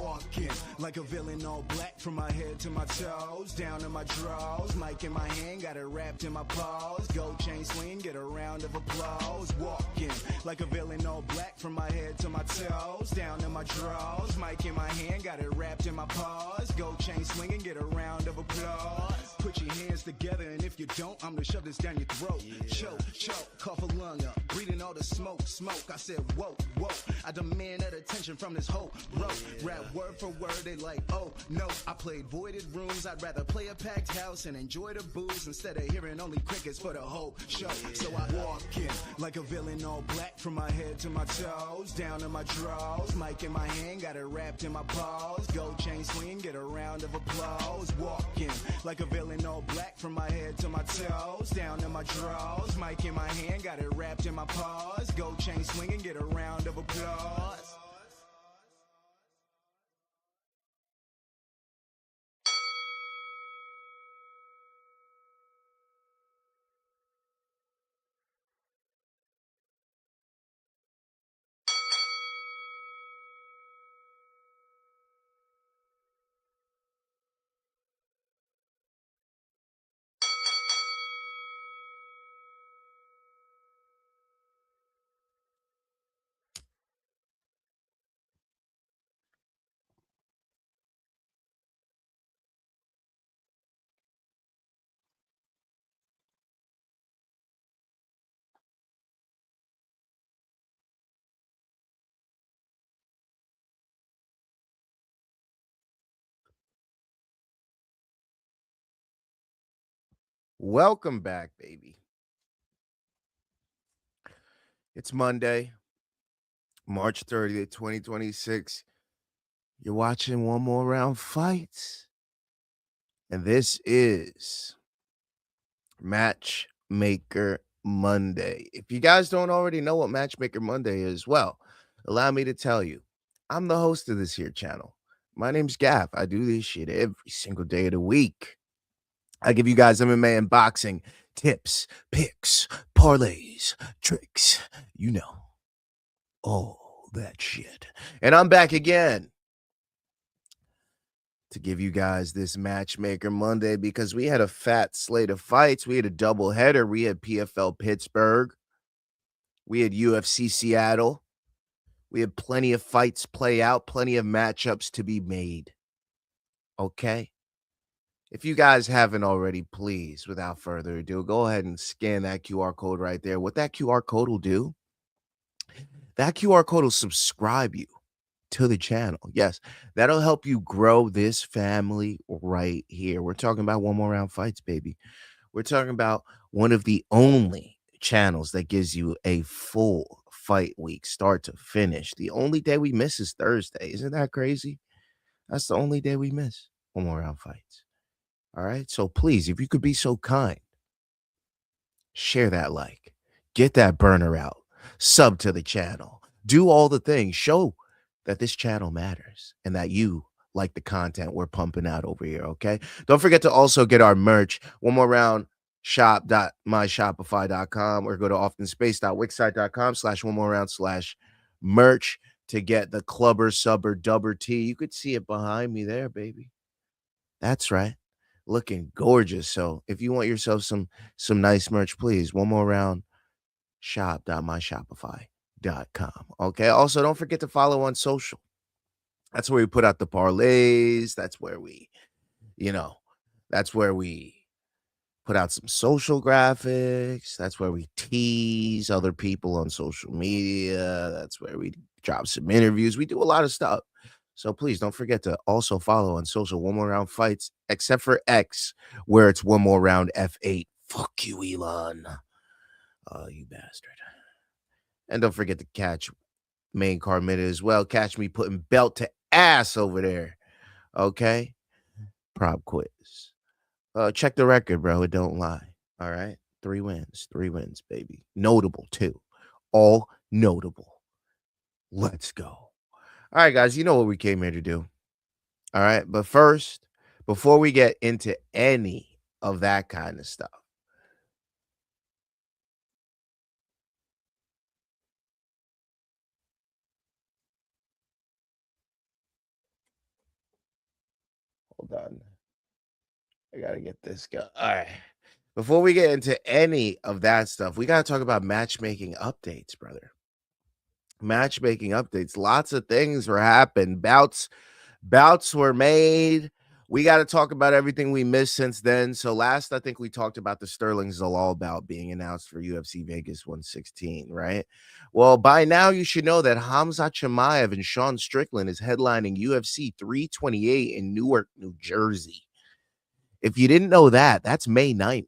walking like a villain, all black from my head to my toes, down to my drawers, mic in my hand, got it wrapped in my paws, gold chain swing, get a round of applause. Walking like a villain, all black from my head to my toes, down to my drawers, mic in my hand, got it wrapped in my paws, gold chain swinging, get a round of applause. Put your hands together, and if you don't, I'm gonna shove this down your throat. Choke, choke, cough a lung up, breathing all the smoke, smoke. I said, whoa, whoa, I demand that attention from this whole row. Rap word for word, they like, oh, no. I played voided rooms, I'd rather play a packed house and enjoy the booze instead of hearing only crickets for the whole show. So I walk in like a villain, all black from my head to my toes, down to my drawers, mic in my hand, got it wrapped in my paws, gold chain swing, get a round of applause. Walking like a villain, all black from my head to my toes, down to my drawers, mic in my hand, got it wrapped in my paws, gold chain swinging, get a round of applause. Welcome back, baby. It's Monday, March 30th, 2026. You're watching One More Round Fights. And this is Matchmaker Monday. If you guys don't already know what Matchmaker Monday is, well, allow me to tell you, I'm the host of this here channel. My name's Gav. I do this shit every single day of the week. I give you guys MMA and boxing tips, picks, parlays, tricks, you know, all that shit. And I'm back again to give you guys this Matchmaker Monday because we had a fat slate of fights. We had a doubleheader. We had PFL Pittsburgh. We had UFC Seattle. We had plenty of fights play out, plenty of matchups to be made. Okay? If you guys haven't already, please, without further ado, go ahead and scan that QR code right there. What that QR code will do, that QR code will subscribe you to the channel. Yes, that'll help you grow this family right here. We're talking about One More Round Fights, baby. We're talking about one of the only channels that gives you a full fight week, start to finish. The only day we miss is Thursday. Isn't that crazy? That's the only day we miss. One More Round Fights. All right. So please, if you could be so kind, share that like, get that burner out, sub to the channel, do all the things, show that this channel matters and that you like the content we're pumping out over here. Okay. Don't forget to also get our merch. One More Round shop.myshopify.com or go to oftenspace.wixsite.com/one more round/merch to get the clubber, subber, dubber tee. You could see it behind me there, baby. That's right. Looking gorgeous. So if you want yourself some nice merch, please, One More Round shop.myshopify.com. Okay. Also, don't forget to follow on social. That's where we put out the parlays. That's where we put out some social graphics. That's where we tease other people on social media. That's where we drop some interviews. We do a lot of stuff. So please don't forget to also follow on social, One More Round Fights, except for X, where it's One More Round F8. Fuck you, Elon. Oh, you bastard. And don't forget to catch Main Card Minute as well. Catch me putting belt to ass over there. Okay? Prop quiz. Check the record, bro. It don't lie. All right? 3 wins, baby. Notable, too. All notable. Let's go. All right, guys, you know what we came here to do. All right. But first, before we get into any of that kind of stuff, Hold on. I got to get this going. All right. Before we get into any of that stuff, we got to talk about matchmaking updates, brother. Matchmaking updates. Lots of things were happening. Bouts were made. We got to talk about everything we missed since then. So last, I think we talked about the Sterling Zalal bout being announced for UFC Vegas 116, right? Well, by now you should know that Khamzat Chimaev and Sean Strickland is headlining UFC 328 in Newark, New Jersey. If you didn't know that, that's May 9th.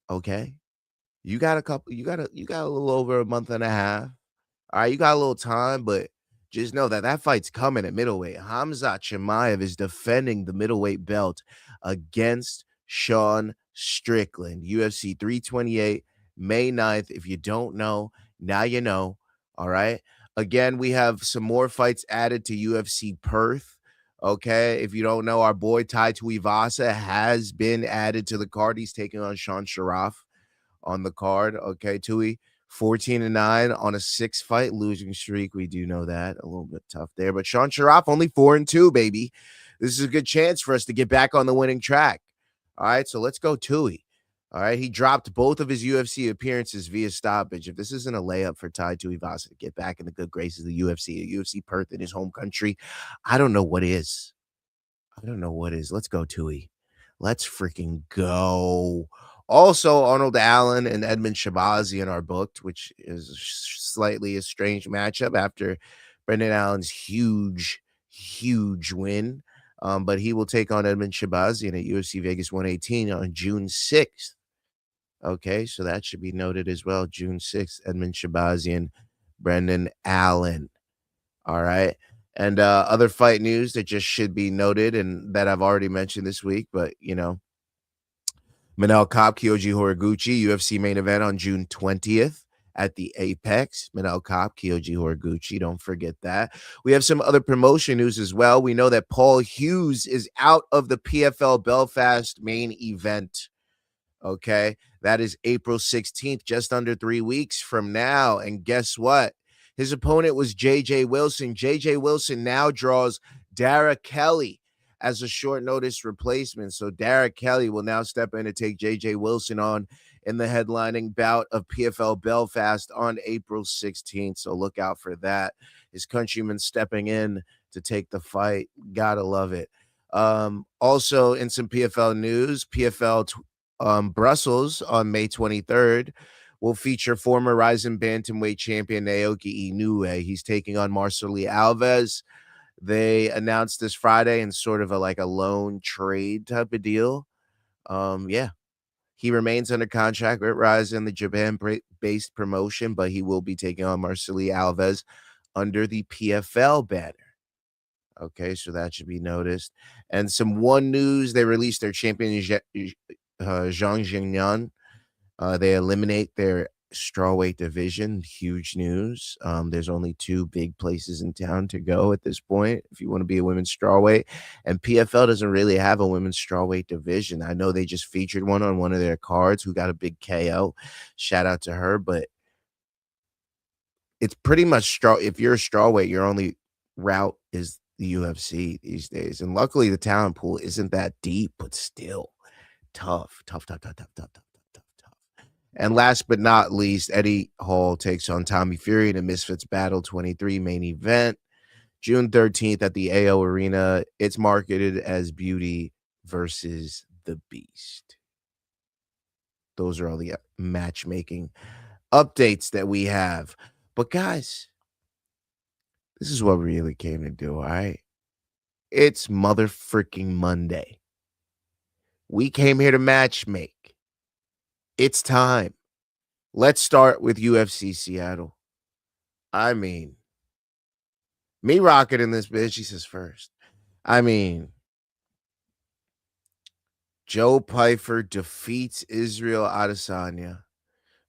Okay. You got a little over a month and a half. All right, you got a little time, but just know that fight's coming at middleweight. Khamzat Chimaev is defending the middleweight belt against Sean Strickland. UFC 328, May 9th. If you don't know, now you know. All right. Again, we have some more fights added to UFC Perth. Okay. If you don't know, our boy Tai Tuivasa has been added to the card. He's taking on Sean Sharaf on the card. Okay, Tui, 14-9 on a 6-fight losing streak. We do know that. A little bit tough there. But Sean Sharaf only 4-2, baby. This is a good chance for us to get back on the winning track. All right, so let's go Tui. All right, he dropped both of his UFC appearances via stoppage. If this isn't a layup for Tai Tuivasa to get back in the good graces of the UFC Perth in his home country, I don't know what is. Let's go Tui. Let's freaking go. Also, Arnold Allen and Edmund Shabazian are booked, which is slightly a strange matchup after Brendan Allen's huge win. But he will take on Edmund Shabazian at UFC Vegas 118 on June 6th. Okay, so that should be noted as well. June 6th, Edmund Shabazian, Brendan Allen. All right. And other fight news that just should be noted and that I've already mentioned this week, but, Manel Kape, Kyoji Horiguchi, UFC main event on June 20th at the Apex. Manel Kape, Kyoji Horiguchi, don't forget that. We have some other promotion news as well. We know that Paul Hughes is out of the PFL Belfast main event. Okay, that is April 16th, just under 3 weeks from now. And guess what? His opponent was J.J. Wilson. J.J. Wilson now draws Dara Kelly as a short notice replacement. So Dara Kelly will now step in to take J.J. Wilson on in the headlining bout of PFL Belfast on April 16th. So look out for that. His countryman stepping in to take the fight. Gotta love it. Also in some PFL news, PFL Brussels on May 23rd will feature former Rising Bantamweight champion Naoki Inoue. He's taking on Marceli Alves. They announced this Friday in sort of a loan trade type of deal. Yeah, he remains under contract with Rising, the Japan-based promotion, but he will be taking on Marceli Alves under the PFL banner. Okay, so that should be noticed. And some one news, they released their champion Zhang Jingyan. They eliminate their strawweight division. Huge news. There's only 2 big places in town to go at this point if you want to be a women's strawweight. And PFL doesn't really have a women's strawweight division. I know they just featured one on one of their cards who got a big KO. Shout out to her. But it's pretty much straw. If you're a strawweight, your only route is the UFC these days. And luckily the talent pool isn't that deep, but still tough. And last but not least, Eddie Hall takes on Tommy Fury in a Misfits Battle 23 main event, June 13th at the AO Arena. It's marketed as Beauty versus the Beast. Those are all the matchmaking updates that we have. But guys, this is what we really came to do, all right? It's motherfucking Monday. We came here to matchmake. It's time. Let's start with UFC Seattle. I mean, me rocking in this bitch, he says first. I mean, Joe Pyfer defeats Israel Adesanya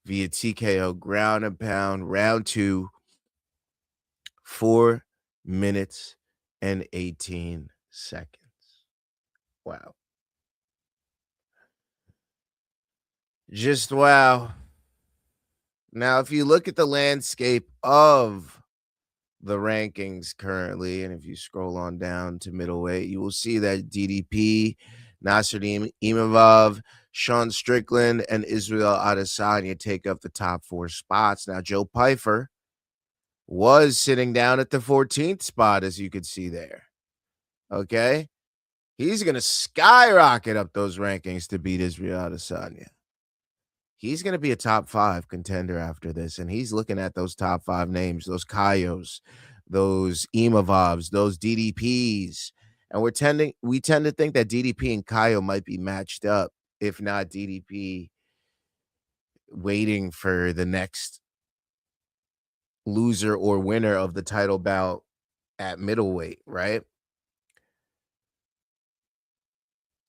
via TKO ground and pound, round 2, 4 minutes and 18 seconds. Wow. Just wow. Now, if you look at the landscape of the rankings currently, and if you scroll on down to middleweight, you will see that DDP, Nasruddin Imavov, Sean Strickland, and Israel Adesanya take up the top 4 spots. Now, Joe Pyfer was sitting down at the 14th spot, as you could see there. Okay? He's going to skyrocket up those rankings to beat Israel Adesanya. He's going to be a top 5 contender after this, and he's looking at those top 5 names, those Kayos, those Imavovs, those DDPs, and we tend to think that DDP and Kayo might be matched up, if not DDP waiting for the next loser or winner of the title bout at middleweight, right?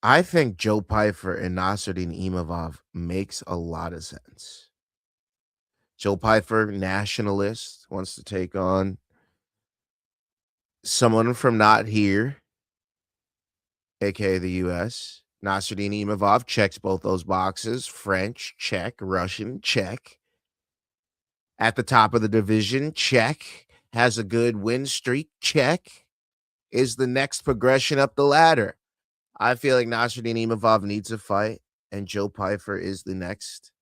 I think Joe Pyfer and Nasruddin Imavov makes a lot of sense. Joe Pyfer, nationalist, wants to take on someone from not here, aka the US. Nasruddin Imavov checks both those boxes. French, check. Russian, check. At the top of the division, check. Has a good win streak, check. Is the next progression up the ladder. I feel like Nasruddin Imavov needs a fight, and Joe Pyfer is the next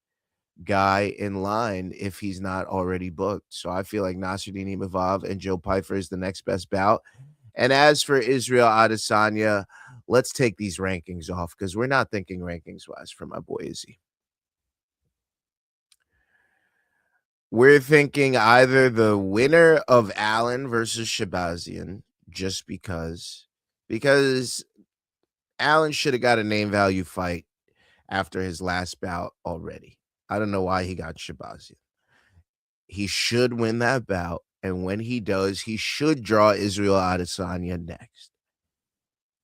guy in line if he's not already booked. So I feel like Nasruddin Imavov and Joe Pyfer is the next best bout. And as for Israel Adesanya, let's take these rankings off because we're not thinking rankings-wise for my boy Izzy. We're thinking either the winner of Allen versus Shabazian, just because Allen should have got a name value fight after his last bout already. I don't know why he got Shabazian. He should win that bout, and when he does, he should draw Israel Adesanya next.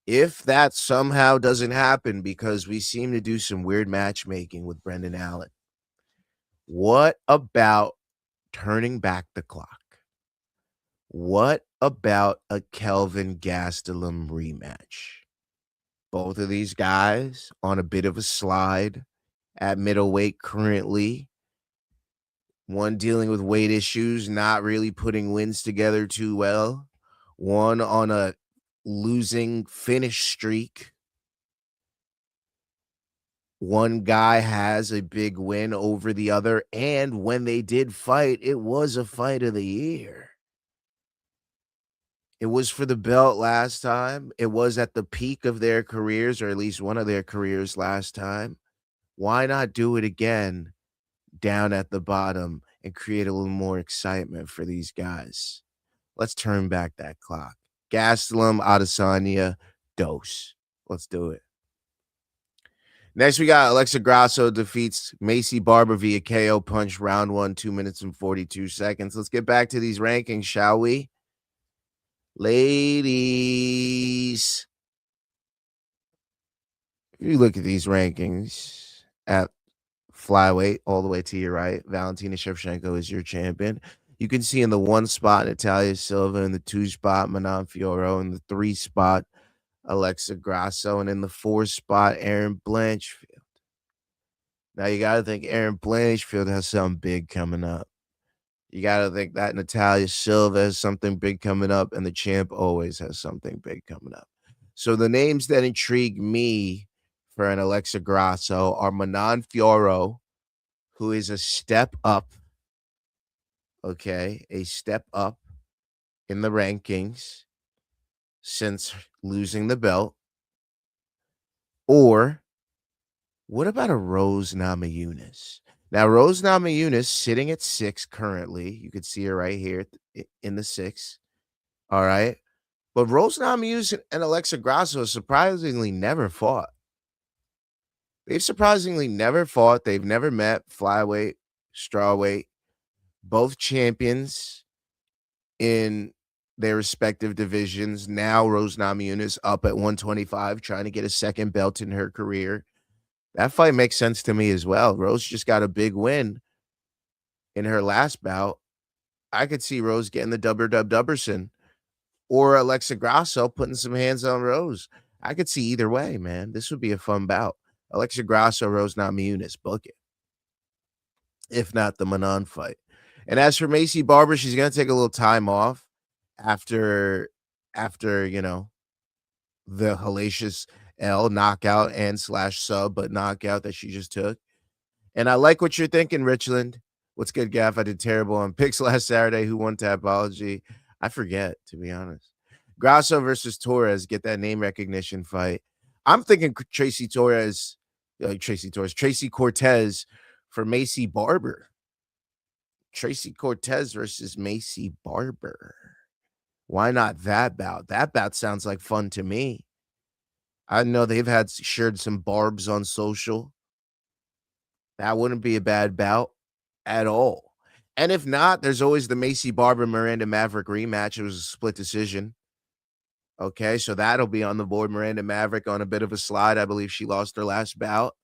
If that somehow doesn't happen because we seem to do some weird matchmaking with Brendan Allen, what about turning back the clock? What about a Kelvin Gastelum rematch? Both of these guys on a bit of a slide at middleweight currently. One dealing with weight issues, not really putting wins together too well. One on a losing finish streak. One guy has a big win over the other, and when they did fight, it was a fight of the year. It was for the belt last time. It was at the peak of their careers, or at least one of their careers last time. Why not do it again down at the bottom and create a little more excitement for these guys? Let's turn back that clock. Gastelum, Adesanya, dose. Let's do it. Next, we got Alexa Grasso defeats Maycee Barber via KO punch, round 1, 2 minutes and 42 seconds. Let's get back to these rankings, shall we? Ladies, if you look at these rankings at flyweight all the way to your right, Valentina Shevchenko is your champion. You can see in the 1 spot, Natalia Silva, in the 2 spot, Manon Fiorot, in the 3 spot, Alexa Grasso, and in the 4 spot, Erin Blanchfield. Now, you got to think Erin Blanchfield has something big coming up. You got to think that Natalia Silva has something big coming up, and the champ always has something big coming up. So the names that intrigue me for an Alexa Grasso are Manon Fiorot, who is a step up, okay, a step up in the rankings since losing the belt. Or what about a Rose Namajunas? Now, Rose Namajunas sitting at 6 currently. You can see her right here in the 6. All right. But Rose Namajunas and Alexa Grasso surprisingly never fought. They've surprisingly never fought. They've never met. Flyweight, strawweight, both champions in their respective divisions. Now Rose Namajunas up at 125, trying to get a second belt in her career. That fight makes sense to me as well. Rose just got a big win in her last bout. I could see Rose getting the Dubberson or Alexa Grasso putting some hands on Rose. I could see either way, man. This would be a fun bout. Alexa Grasso, Rose Namajunas, book it. If not the Manon fight. And as for Maycee Barber, she's going to take a little time off. after the hellacious L knockout and slash sub, but knockout that she just took. And I like what you're thinking, Richland. What's good, Gaff? I did terrible on picks last Saturday. Who won Tapology? I forget, to be honest. Grasso versus Torres. Get that name recognition fight. I'm thinking Tracy Cortez for Macy Barber. Tracy Cortez versus Macy Barber. Why not that bout? That bout sounds like fun to me. I know they've shared some barbs on social. That wouldn't be a bad bout at all. And if not, there's always the Macy Barber Miranda Maverick rematch. It was a split decision. Okay, so that'll be on the board. Miranda Maverick on a bit of a slide. I believe she lost her last bout.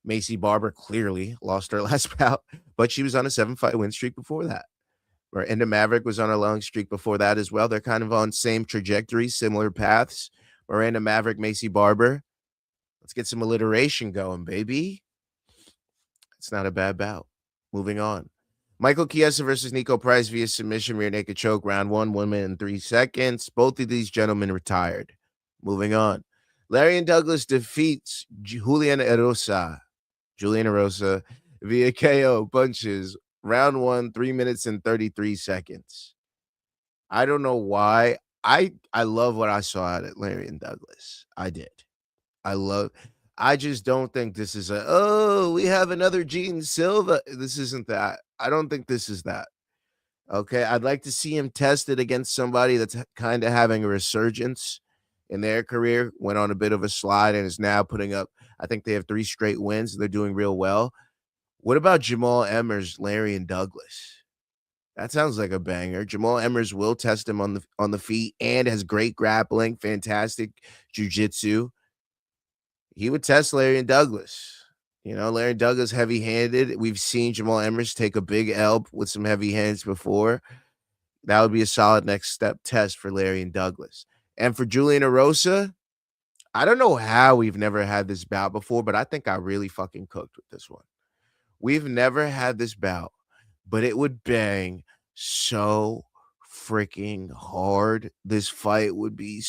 Macy Barber clearly lost her last bout, but she was on a 7-fight win streak before that. Miranda Maverick was on a long streak before that as well. They're kind of on same trajectories, similar paths. Miranda Maverick, Macy Barber. Let's get some alliteration going, baby. It's not a bad bout. Moving on. Michael Chiesa versus Niko Price via submission, rear naked choke, round 1, 1 minute and 3 seconds. Both of these gentlemen retired. Moving on. Lerryan Douglas defeats Julian Erosa via KO punches, round 1, 3 minutes and 33 seconds. I don't know why. I love what I saw out at Lerryan Douglas. I did. I just don't think this is we have another Gene Silva. This isn't that. I don't think this is that. Okay. I'd like to see him tested against somebody that's kind of having a resurgence in their career, went on a bit of a slide and is now putting up, I think they have 3 straight wins. They're doing real well. What about Jamal Emmers, Lerryan Douglas? That sounds like a banger. Jamal Emmers will test him on the feet and has great grappling, fantastic jiu-jitsu. He would test Lerryan Douglas. Lerryan Douglas heavy-handed. We've seen Jamal Emmers take a big L with some heavy hands before. That would be a solid next step test for Lerryan Douglas. And for Julian Erosa, I don't know how we've never had this bout before, but I think I really fucking cooked with this one. We've never had this bout, but it would bang so freaking hard. This fight would be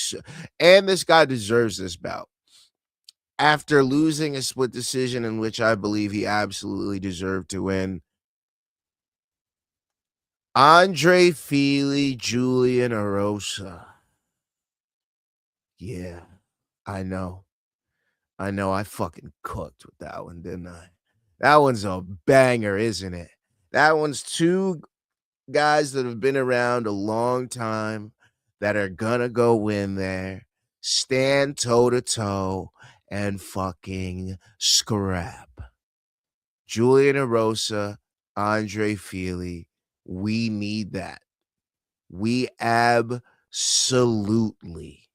and this guy deserves this bout. After losing a split decision in which I believe he absolutely deserved to win. Andre Fili, Julian Erosa. Yeah, I know. I fucking cooked with that one, didn't I? That one's a banger, isn't it? That one's 2 guys that have been around a long time that are gonna go in there, stand toe-to-toe, and fucking scrap. Julian Erosa, Andre Fili, we need that. We absolutely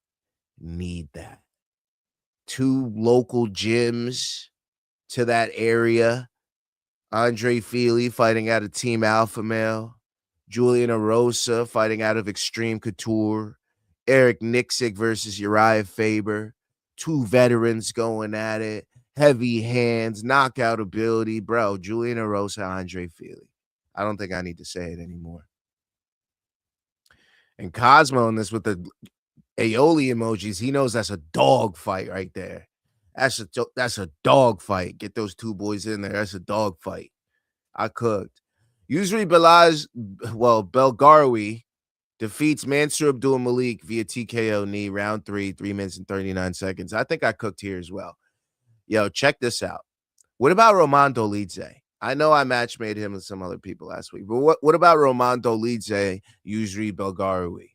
need that. 2 local gyms to that area. Andre Fili fighting out of Team Alpha Male. Julian Erosa fighting out of Extreme Couture. Eric Nixick versus Uriah Faber. 2 veterans going at it. Heavy hands, knockout ability. Bro, Julian Erosa, Andre Fili. I don't think I need to say it anymore. And Cosmo in this with the aioli emojis, he knows that's a dog fight right there. That's a dog fight. Get those 2 boys in there. That's a dog fight. I cooked. Yousri Belgaroui defeats Mansur Abdul-Malik via TKO knee, round 3, 3 minutes and 39 seconds. I think I cooked here as well. Yo, check this out. What about Roman Dolidze? I know I match-made him with some other people last week, but what about Roman Dolidze, Yousri Belgaroui?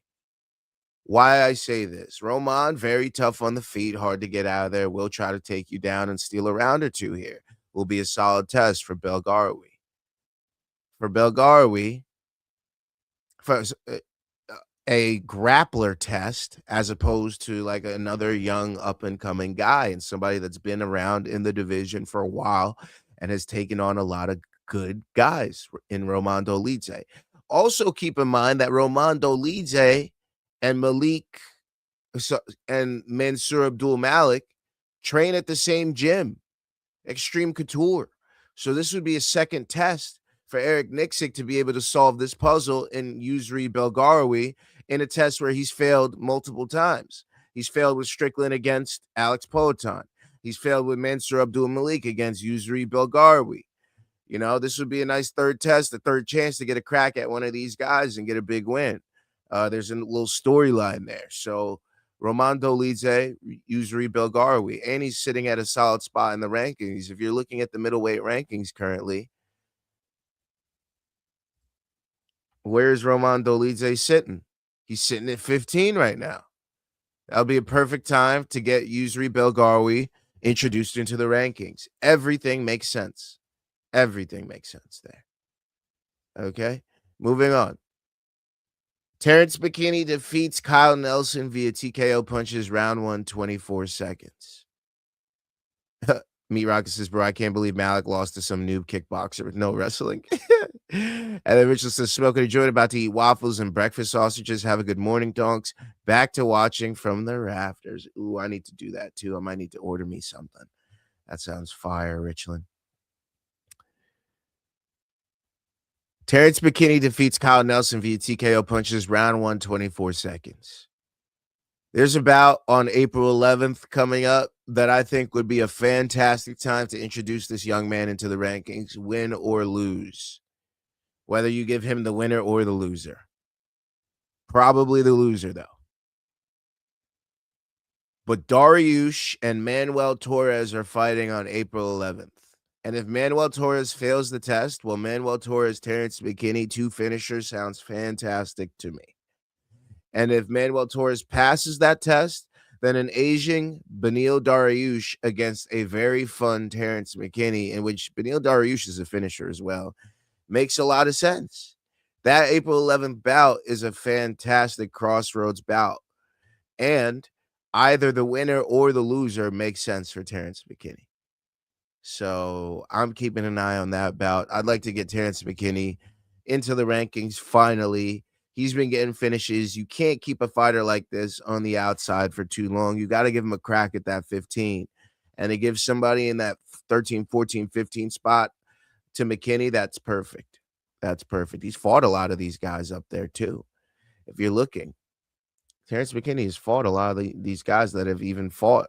Why I say this? Roman, very tough on the feet, hard to get out of there. Will try to take you down and steal a round or 2 here. Will be a solid test for Belgaroui. For Belgaroui, for a grappler test as opposed to like another young up-and-coming guy and somebody that's been around in the division for a while and has taken on a lot of good guys in Roman Dolidze. Also keep in mind that Roman Dolidze and Mansur Abdul-Malik train at the same gym, Extreme Couture. So this would be a second test for Eric Nixick to be able to solve this puzzle in Yousri Belgaroui in a test where he's failed multiple times. He's failed with Strickland against Alex Poatan. He's failed with Mansur Abdul-Malik against Yousri Belgaroui. You know, this would be a nice third test, a third chance to get a crack at one of these guys and get a big win. There's a little storyline there. So Roman Dolidze, Yousri Belgaroui, and he's sitting at a solid spot in the rankings. If you're looking at the middleweight rankings currently, where's Roman Dolidze sitting? He's sitting at 15 right now. That'll be a perfect time to get Yousri Belgaroui introduced into the rankings. Everything makes sense. Everything makes sense there. Okay, moving on. Terrence McKinney defeats Kyle Nelson via TKO punches, round 1, 24 seconds. Meat Rocket says, bro, I can't believe Malik lost to some noob kickboxer with no wrestling. And then Richard says, smoking a joint, about to eat waffles and breakfast sausages. Have a good morning, donks. Back to watching from the rafters. Ooh, I need to do that too. I might need to order me something. That sounds fire, Richland. Terrence McKinney defeats Kyle Nelson via TKO punches, round 1, 24 seconds. There's a bout on April 11th coming up that I think would be a fantastic time to introduce this young man into the rankings, win or lose. Whether you give him the winner or the loser. Probably the loser, though. But Dariush and Manuel Torres are fighting on April 11th. And if Manuel Torres fails the test, well, Manuel Torres, Terrence McKinney, 2 finishers sounds fantastic to me. And if Manuel Torres passes that test, then an Asian Beneil Dariush against a very fun Terrence McKinney, in which Beneil Dariush is a finisher as well, makes a lot of sense. That April 11th bout is a fantastic crossroads bout. And either the winner or the loser makes sense for Terrence McKinney. So I'm keeping an eye on that bout. I'd like to get Terrence McKinney into the rankings finally. He's been getting finishes. You can't keep a fighter like this on the outside for too long. You got to give him a crack at that 15. And to give somebody in that 13, 14, 15 spot to McKinney, that's perfect. That's perfect. He's fought a lot of these guys up there too. If you're looking, Terrence McKinney has fought a lot of these guys that have even fought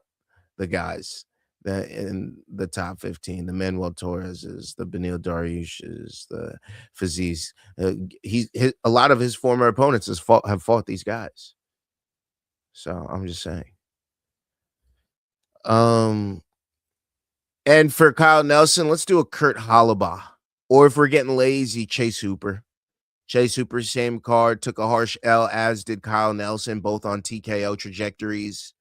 the guys that in the top 15, the Manuel Torreses, the Beneil Dariushes, the Fizis. A lot of his former opponents have fought these guys. So I'm just saying. And for Kyle Nelson, let's do a Kurt Hollabaugh. Or if we're getting lazy, Chase Hooper. Chase Hooper, same card, took a harsh L, as did Kyle Nelson, both on TKO trajectories.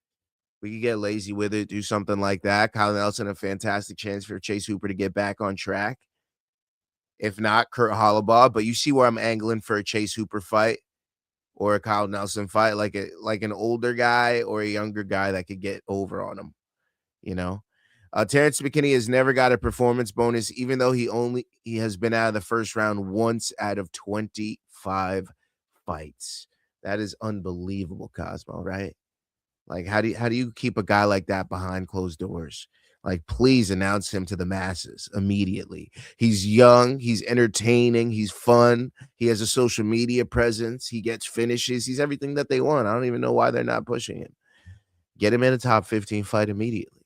We could get lazy with it, do something like that. Kyle Nelson, a fantastic chance for Chase Hooper to get back on track. If not, Kurt Hollabaugh. But you see where I'm angling for a Chase Hooper fight or a Kyle Nelson fight, like an older guy or a younger guy that could get over on him. You know, Terrence McKinney has never got a performance bonus, even though he has been out of the first round once out of 25 fights. That is unbelievable, Cosmo, right? Like, how do you keep a guy like that behind closed doors? Like, please announce him to the masses immediately. He's young, he's entertaining, he's fun, he has a social media presence, he gets finishes, he's everything that they want. I don't even know why they're not pushing him. Get him in a top 15 fight immediately.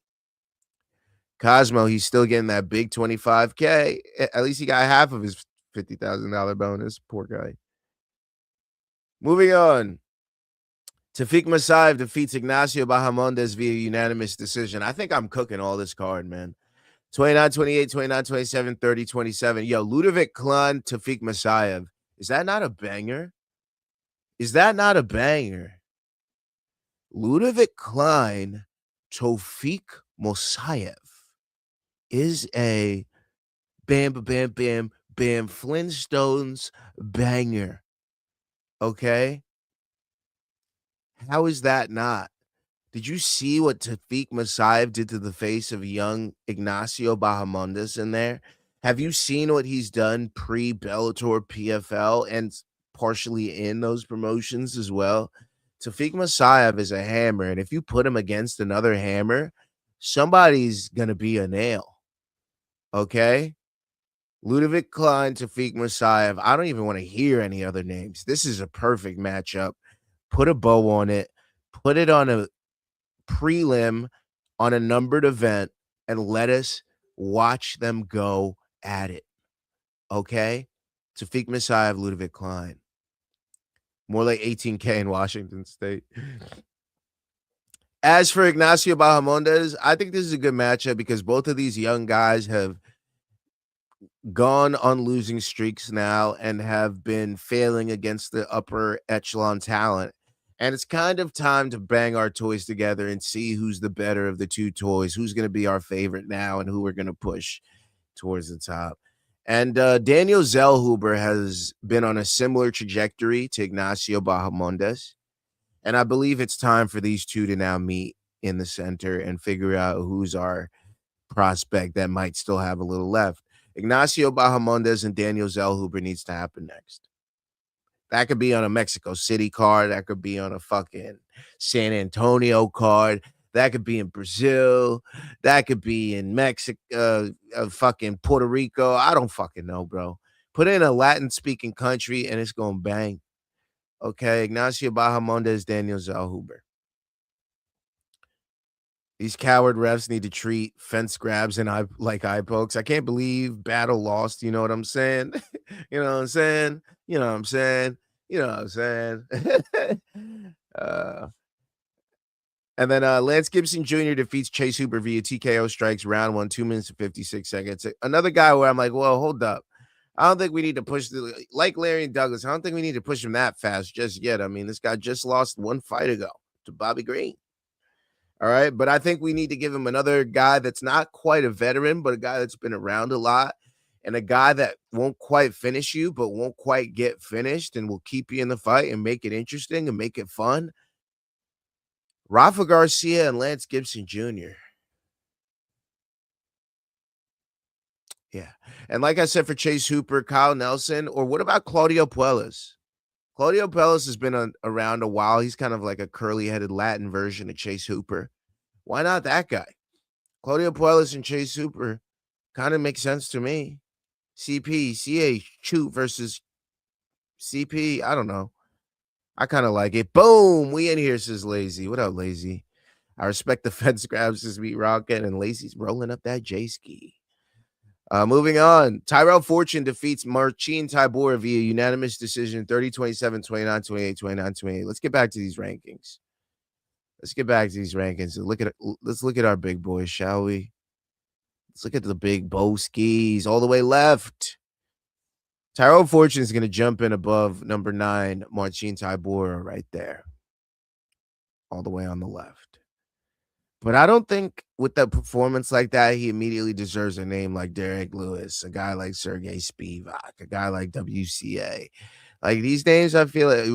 Cosmo, he's still getting that big 25K. At least he got half of his $50,000 bonus. Poor guy. Moving on. Tafik Masayev defeats Ignacio Bahamondes via unanimous decision. I think I'm cooking all this card, man. 29-28, 29-27, 30-27. Yo, Ludovic Klein, Tafik Masayev. Is that not a banger? Is that not a banger? Ludovic Klein, Tafik Masayev is a bam, bam, bam, bam, Flintstones banger. Okay? How is that not? Did you see what Tafik Masayev did to the face of young Ignacio Bahamondes in there? Have you seen what he's done pre-Bellator PFL and partially in those promotions as well? Tafik Masayev is a hammer, and if you put him against another hammer, somebody's going to be a nail. Okay? Ludovic Klein, Tafik Musayev. I don't even want to hear any other names. This is a perfect matchup. Put a bow on it. Put it on a prelim on a numbered event and let us watch them go at it. Okay? Tafik Musayev, Ludovic Klein. More like 18K in Washington State. As for Ignacio Bahamondes, I think this is a good matchup because both of these young guys have gone on losing streaks now and have been failing against the upper echelon talent. And it's kind of time to bang our toys together and see who's the better of the two toys, who's going to be our favorite now, and who we're going to push towards the top. And Daniel Zellhuber has been on a similar trajectory to Ignacio Bahamondes. And I believe it's time for these two to now meet in the center and figure out who's our prospect that might still have a little left. Ignacio Bahamondes and Daniel Zellhuber needs to happen next. That could be on a Mexico City card. That could be on a fucking San Antonio card. That could be in Brazil. That could be in Mexico, fucking Puerto Rico. I don't fucking know, bro. Put in a Latin-speaking country and it's going to bang. Okay, Ignacio Bahamondes, Daniel Zellhuber. These coward refs need to treat fence grabs and eye pokes. I can't believe battle lost. You know what I'm saying? You know what I'm saying? You know what I'm saying? You know what I'm saying? And then Lance Gibson Jr. defeats Chase Hooper via TKO strikes, round 1, 2 minutes and 56 seconds. Another guy where I'm like, well, hold up. I don't think we need to push like Lerryan Douglas. I don't think we need to push him that fast just yet. I mean, this guy just lost one fight ago to Bobby Green. All right. But I think we need to give him another guy that's not quite a veteran, but a guy that's been around a lot and a guy that won't quite finish you, but won't quite get finished and will keep you in the fight and make it interesting and make it fun. Rafa Garcia and Lance Gibson Jr. Yeah. And like I said, for Chase Hooper, Kyle Nelson, or what about Claudio Puelles? Claudio Puelles has been around a while. He's kind of like a curly-headed Latin version of Chase Hooper. Why not that guy? Claudio Puelles and Chase Hooper kind of makes sense to me. CH, Choot versus CP. I don't know. I kind of like it. Boom. We in here, says Lazy. What up, Lazy? I respect the fence grabs, says Meat Rocket, and Lazy's rolling up that J-ski. Moving on. Tyrell Fortune defeats Marcin Tybura via unanimous decision 30-27, 29-28, 29-28. Let's get back to these rankings. Let's look at our big boys, shall we? Let's look at the big bow skis all the way left. Tyrell Fortune is going to jump in above number 9, Marcin Tybura, right there. All the way on the left. But I don't think with a performance like that, he immediately deserves a name like Derek Lewis, a guy like Sergey Spivak, a guy like WCA. Like these names, I feel like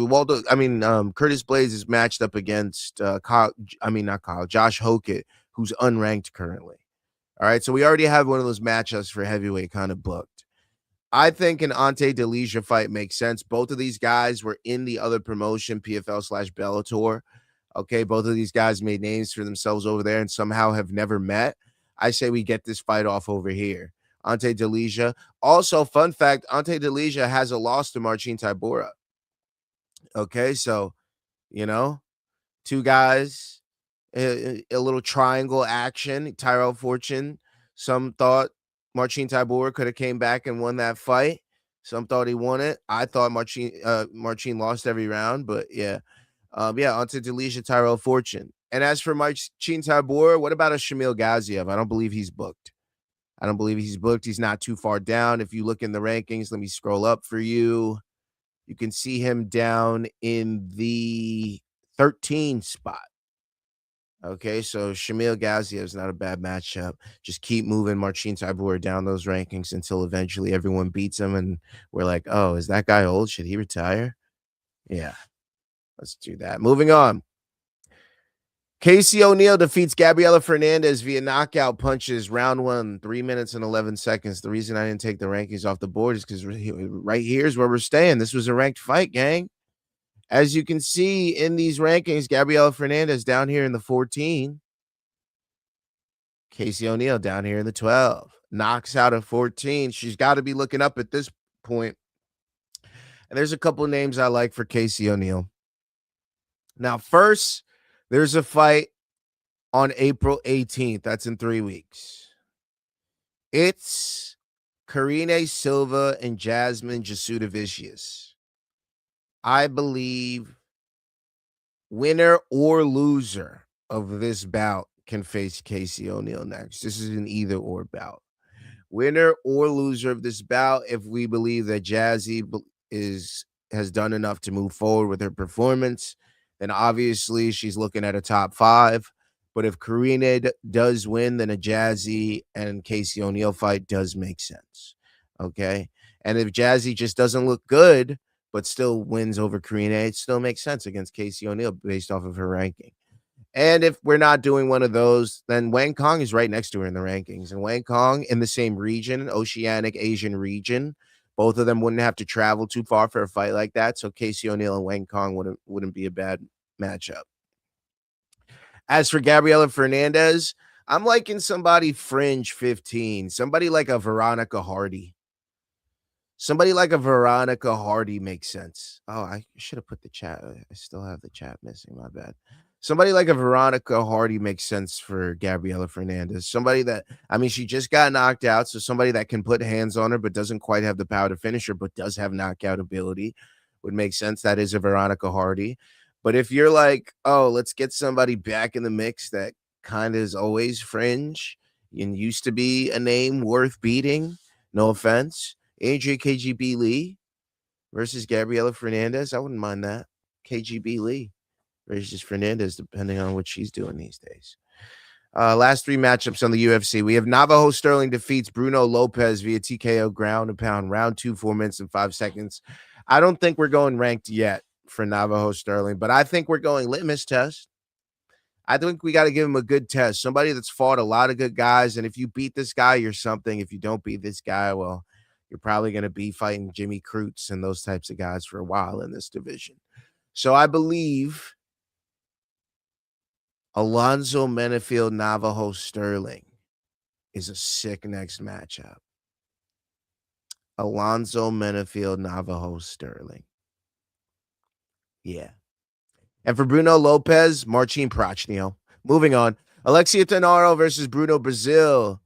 Curtis Blades is matched up against Josh Hokett, who's unranked currently. All right, so we already have one of those matchups for heavyweight kind of booked. I think an Ante Delija fight makes sense. Both of these guys were in the other promotion, PFL/Bellator. Okay, both of these guys made names for themselves over there and somehow have never met. I say we get this fight off over here. Ante Delija. Also, fun fact, Ante Delija has a loss to Marcin Tybura. Okay, so, two guys, a little triangle action. Tyrell Fortune. Some thought Marcin Tybura could have came back and won that fight. Some thought he won it. I thought Marcin lost every round, but yeah. Ante Delija, Tyrell Fortune. And as for Marcin Tybura, what about a Shamil Gaziev? I don't believe he's booked. He's not too far down. If you look in the rankings, let me scroll up for you. You can see him down in the 13 spot. Okay, so Shamil Gaziev is not a bad matchup. Just keep moving Marcin Tybura down those rankings until eventually everyone beats him. And we're like, oh, is that guy old? Should he retire? Yeah. Let's do that. Moving on. Casey O'Neill defeats Gabriela Fernandez via knockout punches, round 1, 3 minutes and 11 seconds. The reason I didn't take the rankings off the board is because right here is where we're staying. This was a ranked fight, gang. As you can see in these rankings, Gabriela Fernandez down here in the 14. Casey O'Neill down here in the 12. knocks out at 14. She's got to be looking up at this point. And there's a couple names I like for Casey O'Neill. Now, first, there's a fight on April 18th. That's in 3 weeks. It's Karine Silva and Jasmine Jasudavicius. I believe winner or loser of this bout can face Casey O'Neill next. This is an either or bout. Winner or loser of this bout, if we believe that Jazzy has done enough to move forward with her performance, then obviously she's looking at a top 5. But if Karine does win, then a Jazzy and Casey O'Neill fight does make sense. Okay. And if Jazzy just doesn't look good, but still wins over Karine, it still makes sense against Casey O'Neill based off of her ranking. And if we're not doing one of those, then Wang Kong is right next to her in the rankings. And Wang Kong in the same region, Oceanic Asian region, both of them wouldn't have to travel too far for a fight like that. So Casey O'Neill and Wang Kong wouldn't be a bad matchup. As for Gabriela Fernandez, I'm liking somebody fringe 15, somebody like a Veronica Hardy. Somebody like a Veronica Hardy makes sense. Oh, I should have put the chat. I still have the chat missing. My bad. Somebody like a Veronica Hardy makes sense for Gabriela Fernandez. Somebody that, I mean, she just got knocked out. So somebody that can put hands on her, but doesn't quite have the power to finish her, but does have knockout ability would make sense. That is a Veronica Hardy. But if you're like, oh, let's get somebody back in the mix that kind of is always fringe and used to be a name worth beating, no offense, Adria KGB Lee versus Gabriela Fernandez, I wouldn't mind that. KGB Lee versus Fernandez, depending on what she's doing these days. Last 3 matchups on the UFC. We have Navajo Sterling defeats Bruno Lopez via TKO ground and pound, round 2, 4 minutes and 5 seconds. I don't think we're going ranked yet for Navajo Sterling, but I think we're going litmus test. I think we got to give him a good test. Somebody that's fought a lot of good guys, and if you beat this guy, you're something. If you don't beat this guy, well, you're probably going to be fighting Jimmy Crutes and those types of guys for a while in this division. So I believe Alonzo Menefield Navajo Sterling is a sick next matchup. Alonzo Menefield Navajo Sterling. Yeah. And for Bruno Lopez, Marcin Prachnio. Moving on. Alexia Tenaro versus Bruno Brazil.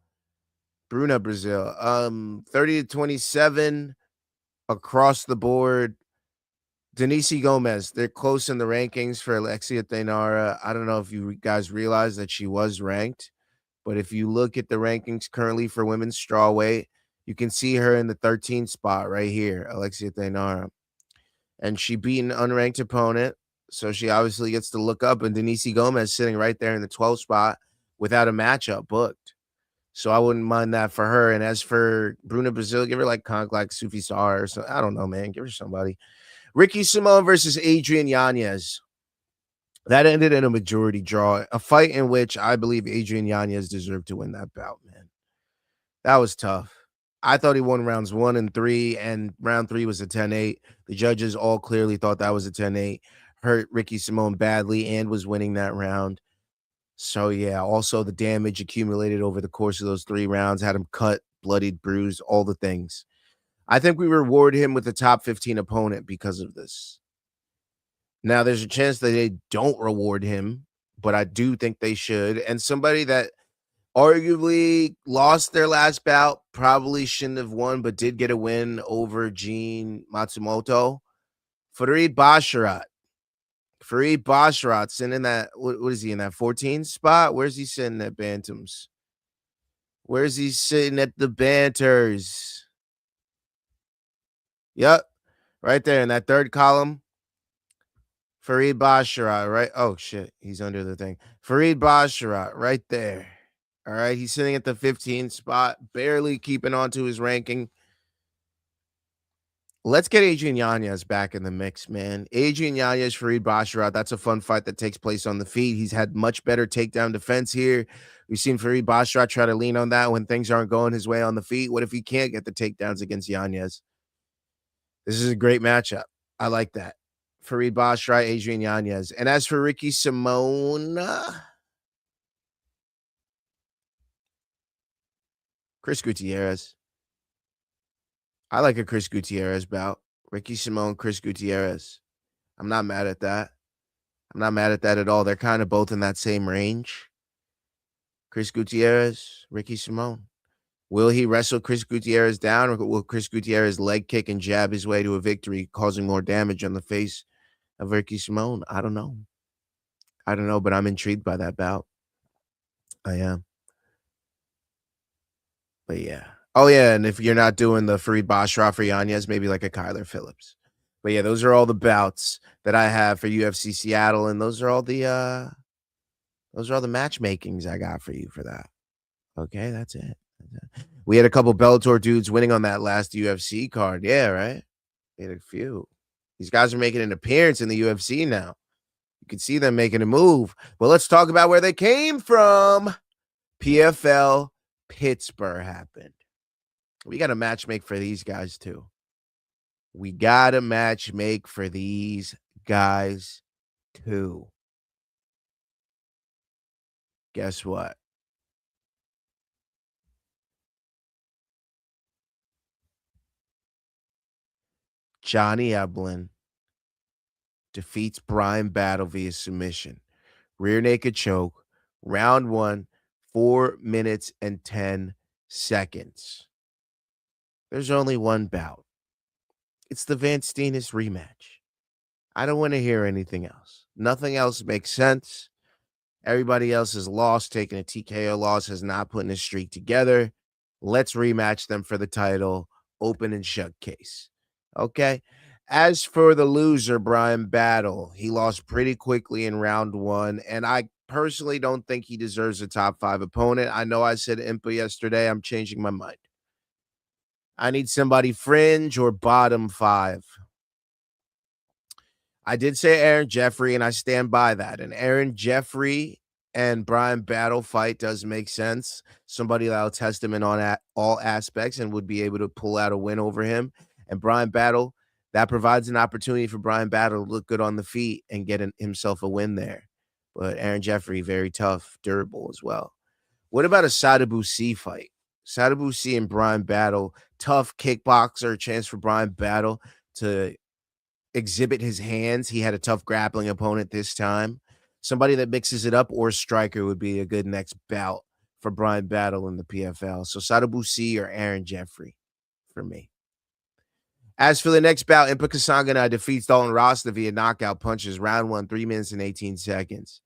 30-27 across the board. Denise Gomez, they're close in the rankings for Alexia Tenaro. I don't know if you guys realize that she was ranked, but if you look at the rankings currently for women's strawweight, you can see her in the 13th spot right here, Alexia Tenaro. And she beat an unranked opponent, so she obviously gets to look up, and Denise Gomez sitting right there in the 12th spot without a matchup booked. So I wouldn't mind that for her. And as for Bruna Brazil, give her like Sufi Star or so. I don't know, man. Give her somebody. Ricky Simon versus Adrian Yanez. That ended in a majority draw. A fight in which I believe Adrian Yanez deserved to win that bout, man. That was tough. I thought he won rounds 1 and 3, and round 3 was a 10-8. The judges all clearly thought that was a 10-8. Hurt Ricky Simon badly and was winning that round. So, yeah, also the damage accumulated over the course of those 3 rounds had him cut, bloodied, bruised, all the things. I think we reward him with a top 15 opponent because of this. Now, there's a chance that they don't reward him, but I do think they should. And somebody that arguably lost their last bout, probably shouldn't have won, but did get a win over Gene Matsumoto. Farid Basharat. Farid Basharat sitting in that, what is he, in that 14th spot? Where's he sitting at Bantams? Where's he sitting at the Banters? Yep, right there in that 3rd column. Farid Basharat, right? Oh, shit, he's under the thing. Farid Basharat, right there. All right, he's sitting at the 15th spot, barely keeping on to his ranking. Let's get Adrian Yanez back in the mix, man. Adrian Yanez, Farid Basharat, that's a fun fight that takes place on the feet. He's had much better takedown defense here. We've seen Farid Basharat try to lean on that when things aren't going his way on the feet. What if he can't get the takedowns against Yanez? This is a great matchup. I like that. Farid Basharat, Adrian Yanez. And as for Ricky Simon, Chris Gutierrez. I like a Chris Gutierrez bout. Ricky Simone, Chris Gutierrez. I'm not mad at that. I'm not mad at that at all. They're kind of both in that same range. Chris Gutierrez, Ricky Simone. Will he wrestle Chris Gutierrez down, or will Chris Gutierrez leg kick and jab his way to a victory, causing more damage on the face of Ricky Simone? I don't know. I don't know, but I'm intrigued by that bout. I am. But yeah. Oh, yeah, and if you're not doing the Farid Bashaw for Yanez, maybe like a Kyler Phillips. But yeah, those are all the bouts that I have for UFC Seattle, and those are all the matchmakings I got for you for that. Okay, that's it. We had a couple Bellator dudes winning on that last UFC card. Yeah, right? We had a few. These guys are making an appearance in the UFC now. You can see them making a move. But let's talk about where they came from. PFL Pittsburgh happened. We got to match make for these guys, too. We got to match make for these guys, too. Guess what? Johnny Eblen defeats Brian Battle via submission. Rear naked choke. Round 1, 4 minutes and 10 seconds. There's only one bout. It's the Van Steenis rematch. I don't want to hear anything else. Nothing else makes sense. Everybody else is lost, taking a TKO loss, has not putting a streak together. Let's rematch them for the title. Open and shut case. Okay. As for the loser, Brian Battle, he lost pretty quickly in round 1, and I personally don't think he deserves a top 5 opponent. I know I said Impa yesterday. I'm changing my mind. I need somebody fringe or bottom 5. I did say Aaron Jeffrey, and I stand by that. And Aaron Jeffrey and Brian Battle fight does make sense. Somebody that'll test him in on all aspects and would be able to pull out a win over him. And Brian Battle, that provides an opportunity for Brian Battle to look good on the feet and get himself a win there. But Aaron Jeffrey, very tough, durable as well. What about a Sadibou C fight? Sadibou C and Brian Battle, tough kickboxer, chance for Brian Battle to exhibit his hands. He had a tough grappling opponent this time. Somebody that mixes it up, or striker, would be a good next bout for Brian Battle in the PFL. So Sadibou C or Aaron Jeffrey for me. As for the next bout, Impa Kasanganay defeats Dalton Rasta via knockout punches. Round 1, 3 minutes and 18 seconds.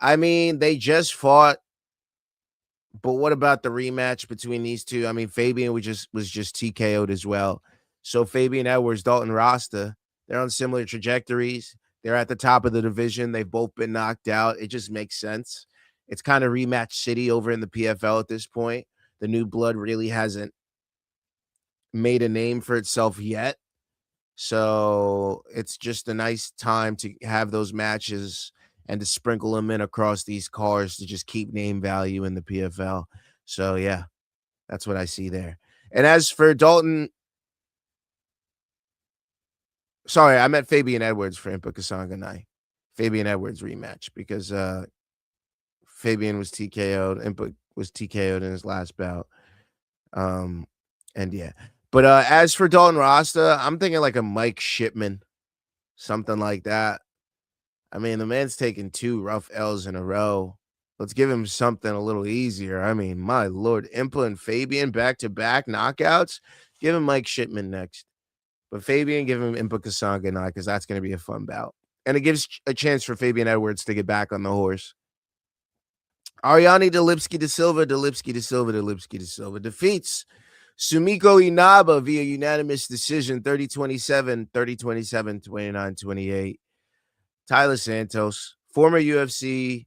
I mean, they just fought, but what about the rematch between these two? I mean, Fabian was just TKO'd as well. So Fabian Edwards, Dalton Rasta, they're on similar trajectories. They're at the top of the division. They've both been knocked out. It just makes sense. It's kind of rematch city over in the PFL at this point. The new blood really hasn't made a name for itself yet. So it's just a nice time to have those matches and to sprinkle them in across these cards to just keep name value in the PFL. So, yeah, that's what I see there. And as for Dalton, sorry, I meant Fabian Edwards for Impa Kasanganay. Fabian Edwards rematch because Fabian was TKO'd. Impa was TKO'd in his last bout. And yeah. But as for Dalton Rasta, I'm thinking like a Mike Shipman, something like that. I mean, the man's taken 2 rough L's in a row. Let's give him something a little easier. I mean, my Lord, Impa and Fabian back-to-back knockouts. Give him Mike Shipman next. But Fabian, give him Impa Kasanganay because that's going to be a fun bout. And it gives a chance for Fabian Edwards to get back on the horse. Ariane Delipsky de Silva defeats Sumiko Inaba via unanimous decision, 30-27, 30-27, 29-28. Tyler Santos, former UFC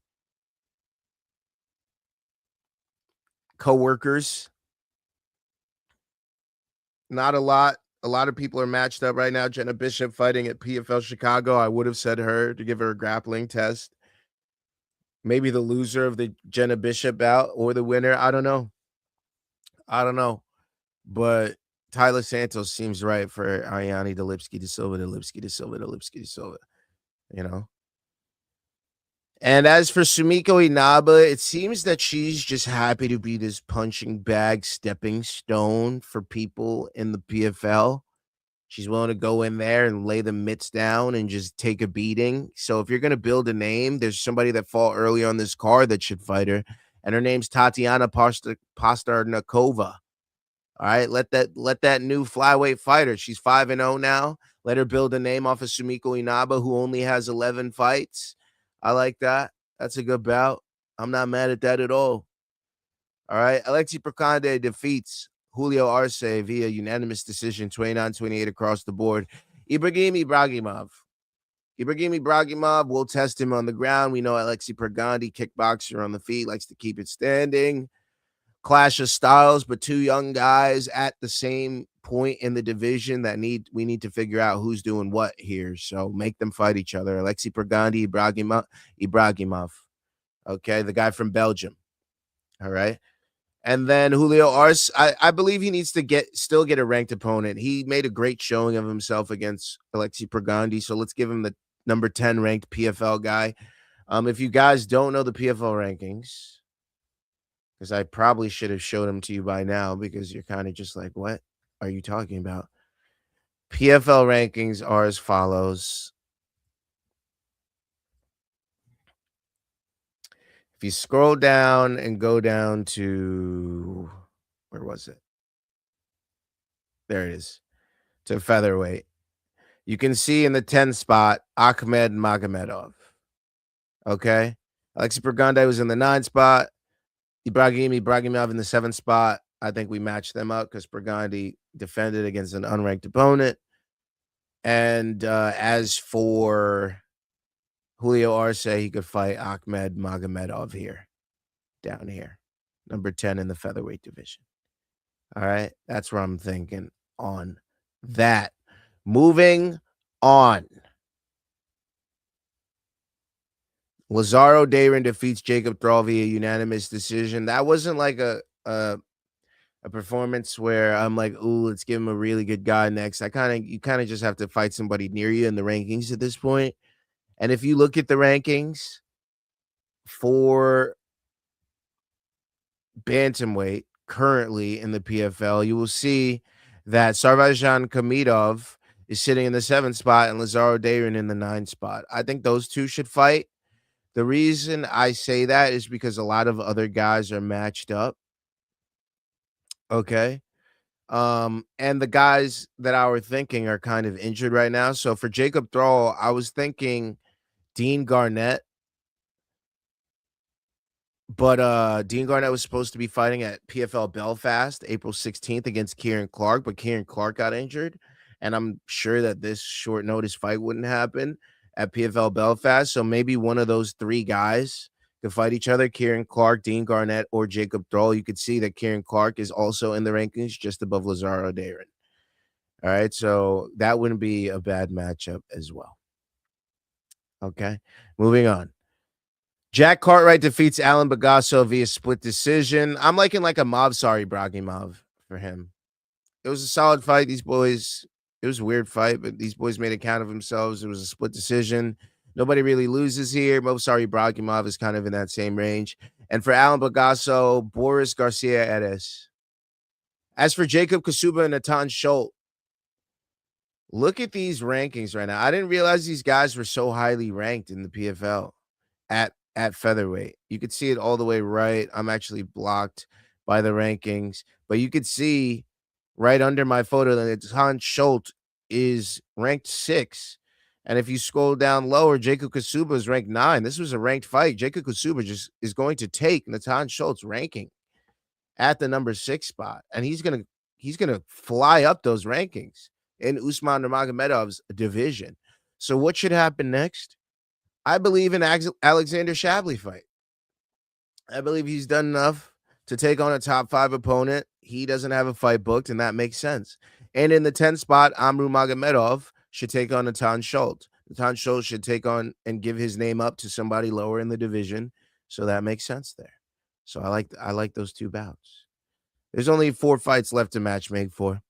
co-workers. Not a lot. A lot of people are matched up right now. Jenna Bishop fighting at PFL Chicago. I would have said her to give her a grappling test. Maybe the loser of the Jenna Bishop bout or the winner. I don't know. But Tyler Santos seems right for Ariane Delipsky de Silva. You know? And as for Sumiko Inaba, it seems that she's just happy to be this punching bag stepping stone for people in the PFL. She's willing to go in there and lay the mitts down and just take a beating. So if you're going to build a name, there's somebody that fought early on this card that should fight her. And her name's Tatiana Pastarnikova. All right, let that new flyweight fighter. She's 5-0 now. Let her build a name off of Sumiko Inaba, who only has 11 fights. I like that. That's a good bout. I'm not mad at that at all. All right, Alexi Procande defeats Julio Arce via unanimous decision, 29-28 across the board. Ibrahim Ibrahimov will test him on the ground. We know Alexi Procande, kickboxer on the feet, likes to keep it standing. Clash of styles, but two young guys at the same point in the division that we need to figure out who's doing what here. So make them fight each other. Alexi Procande, Ibrahimov. Okay, the guy from Belgium. All right. And then Julio Arce, I believe he needs to still get a ranked opponent. He made a great showing of himself against Alexi Procande. So let's give him the number 10 ranked PFL guy. If you guys don't know the PFL rankings, because I probably should have showed them to you by now because you're kind of just like, what are you talking about? PFL rankings are as follows. If you scroll down and go down to, where was it? There it is, to featherweight. You can see in the 10th spot, Ahmed Magomedov. Okay. Alexi Procande was in the 9th spot. Ibrahimov in the 7th spot. I think we matched them up because Procande defended against an unranked opponent. And as for Julio Arce, he could fight Ahmed Magomedov here, down here, number 10 in the featherweight division. All right. That's where I'm thinking on that. Moving on. Lazaro Dayron defeats Jacob Thrall via unanimous decision. That wasn't like a performance where I'm like, ooh, let's give him a really good guy next. You kind of just have to fight somebody near you in the rankings at this point. And if you look at the rankings for bantamweight currently in the PFL, you will see that Sarvajan Kamidov is sitting in the 7th spot and Lazaro Dayron in the 9th spot. I think those two should fight. The reason I say that is because a lot of other guys are matched up. Okay. And the guys that I were thinking are kind of injured right now. So for Jacob Thrall, I was thinking Dean Garnett. But Dean Garnett was supposed to be fighting at PFL Belfast April 16th against Kieran Clark, but Kieran Clark got injured. And I'm sure that this short notice fight wouldn't happen at PFL Belfast. So maybe one of those three guys could fight each other, Kieran Clark, Dean Garnett, or Jacob Thrall. You could see that Kieran Clark is also in the rankings just above Lazaro Dayron. All right, so that wouldn't be a bad matchup as well. Okay, moving on. Jack Cartwright defeats Alan Bagasso via split decision. I'm liking like a Mavsar Ibrahimov for him. It was a solid fight. These boys, it was a weird fight, but these boys made account of themselves. It was a split decision. Nobody really loses here. Mavsar Ibrahimov is kind of in that same range. And for Alan Bagasso, Boris Garcia Edes. As for Jacob Kasuba and Natan Schultz, look at these rankings right now. I didn't realize these guys were so highly ranked in the PFL at featherweight. You could see it all the way right. I'm actually blocked by the rankings, but you could see right under my photo that Natan Schultz is ranked 6. And if you scroll down lower, Jacob Kasuba is ranked 9. This was a ranked fight. Jacob Kasuba just is going to take Natan Schultz ranking at the number 6 spot, and he's gonna fly up those rankings in Usman Nurmagomedov's division. So what should happen next? I believe in Alexander Shabliy fight. I believe he's done enough to take on a top 5 opponent. He doesn't have a fight booked, and that makes sense. And in the 10th spot, Amru Magomedov should take on Natan Schultz. Natan Schultz should take on and give his name up to somebody lower in the division. So that makes sense there. So I like those two bouts. There's only 4 fights left to matchmake for.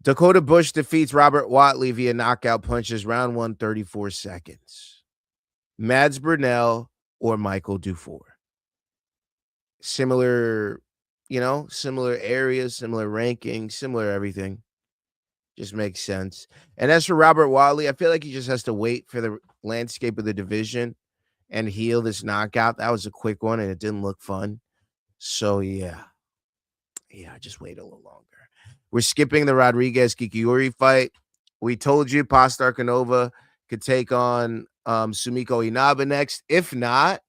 Dakota Bush defeats Robert Watley via knockout punches, round 1, 34 seconds. Mads Burnell or Michael Dufour. Similar, similar areas, similar rankings, similar everything. Just makes sense. And as for Robert Wally, I feel like he just has to wait for the landscape of the division and heal this knockout. That was a quick one, and it didn't look fun. So, yeah, just wait a little longer. We're skipping the Rodriguez-Kikiuri fight. We told you Pastarkanova could take on Sumiko Inabe next. If not,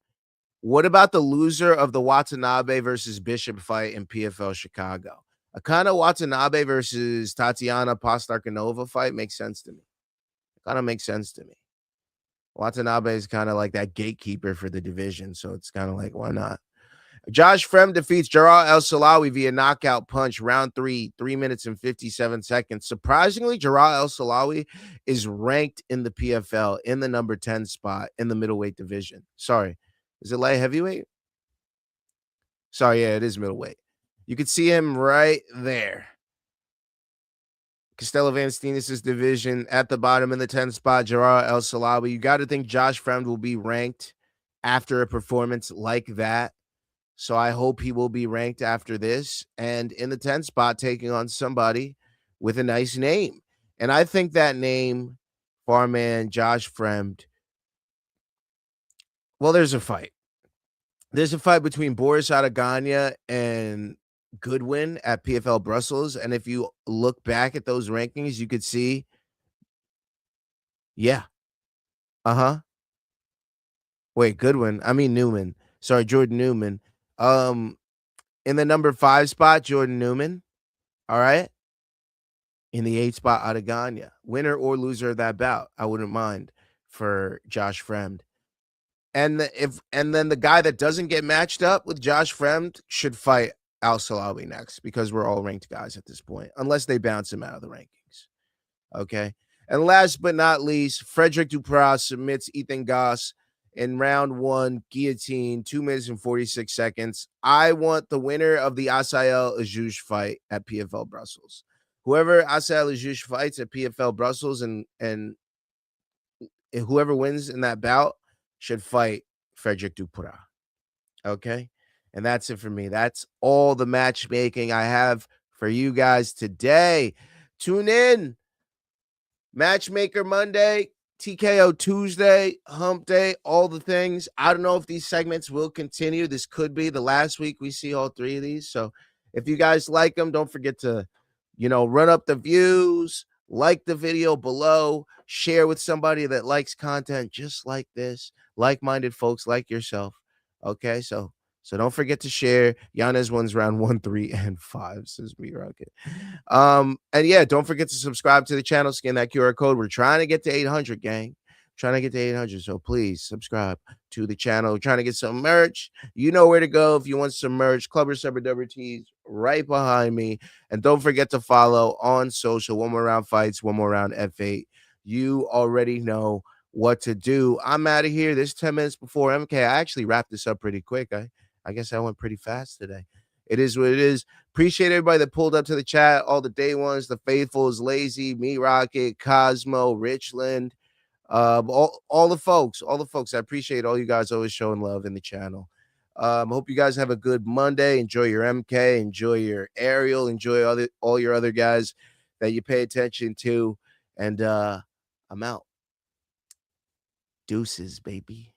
what about the loser of the Watanabe versus Bishop fight in PFL Chicago? A kind of Watanabe versus Tatiana Pastarkanova fight makes sense to me. Kind of makes sense to me. Watanabe is kind of like that gatekeeper for the division, so it's kind of like, why not? Josh Frem defeats Jaral El-Salawi via knockout punch, round 3, 3 minutes and 57 seconds. Surprisingly, Jaral El-Salawi is ranked in the PFL in the number 10 spot in the middleweight division. Sorry, is it light heavyweight? Sorry, yeah, it is middleweight. You could see him right there. Costello Van Steenis' division at the bottom in the 10th spot, Jaral El-Salawi. You got to think Josh Fremd will be ranked after a performance like that. So I hope he will be ranked after this and in the 10th spot taking on somebody with a nice name. And I think that name, Farman, Josh Fremd, well, there's a fight. There's a fight between Boris Adesanya and Goodwin at PFL Brussels. And if you look back at those rankings, you could see, yeah. Wait, Goodwin. I mean Newman. Sorry, Jordan Newman. In the number 5 spot, Jordan Newman. All right. In the 8th spot, Adesanya. Winner or loser of that bout, I wouldn't mind for Josh Fremd. And then the guy that doesn't get matched up with Josh Fremd should fight Al-Salawi next, because we're all ranked guys at this point, unless they bounce him out of the rankings. Okay. And last but not least, Frederick Dupras submits Ethan Goss in round 1, guillotine, 2 minutes and 46 seconds. I want the winner of the Asael Ajouch fight at PFL Brussels. Whoever Asael Ajouch fights at PFL Brussels and whoever wins in that bout should fight Frederick Dupras. Okay? And that's it for me. That's all the matchmaking I have for you guys today. Tune in. Matchmaker Monday, TKO Tuesday, Hump Day, all the things. I don't know if these segments will continue. This could be the last week we see all 3 of these. So if you guys like them, don't forget to, run up the views, like the video below, share with somebody that likes content just like this, like-minded folks like yourself. Okay, so don't forget to share. Yanez wins round 1, 3, and 5, says me Rocket. And yeah, don't forget to subscribe to the channel, scan that QR code. We're trying to get to 800, gang. Trying to get to 800, so please subscribe to the channel. We're trying to get some merch. You know where to go if you want some merch. Clubber Subber Dubber Tees right behind me. And don't forget to follow on social. One More Round Fights, One More Round F8. You already know what to do. I'm out of here. This 10 minutes before MK. I actually wrapped this up pretty quick. I guess I went pretty fast today. It is what it is. Appreciate everybody that pulled up to the chat. All the day ones, the faithfuls, Lazy, Me Rocket, Cosmo, Richland, all the folks. I appreciate all you guys always showing love in the channel. Hope you guys have a good Monday. Enjoy your MK, enjoy your Ariel, enjoy all your other guys that you pay attention to. And I'm out. Deuces, baby.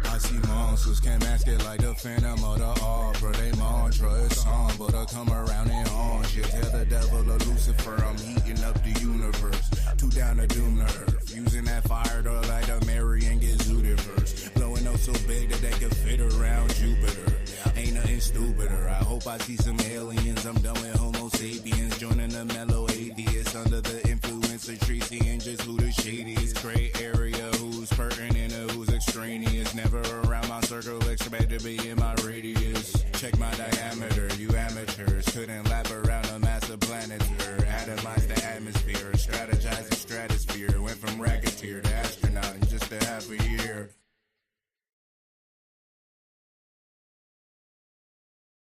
I see monsters can't mask it like the Phantom of the Opera. They mantra is somber to come around and haunt you. Tell the devil of Lucifer I'm heating up the universe. Too down to doom the earth. Using that fire to light a Mary and get zooted first. Blowing up so big that they can fit around Jupiter. Ain't nothing stupider. I hope I see some aliens. I'm done with Homo sapiens. Joining the mellow atheists under the influence of Tracy and just who the shadiest. Gray area, who's pertinent and who's extraneous. Never around my circle, expect to be in my radius. Check my diameter, you amateurs couldn't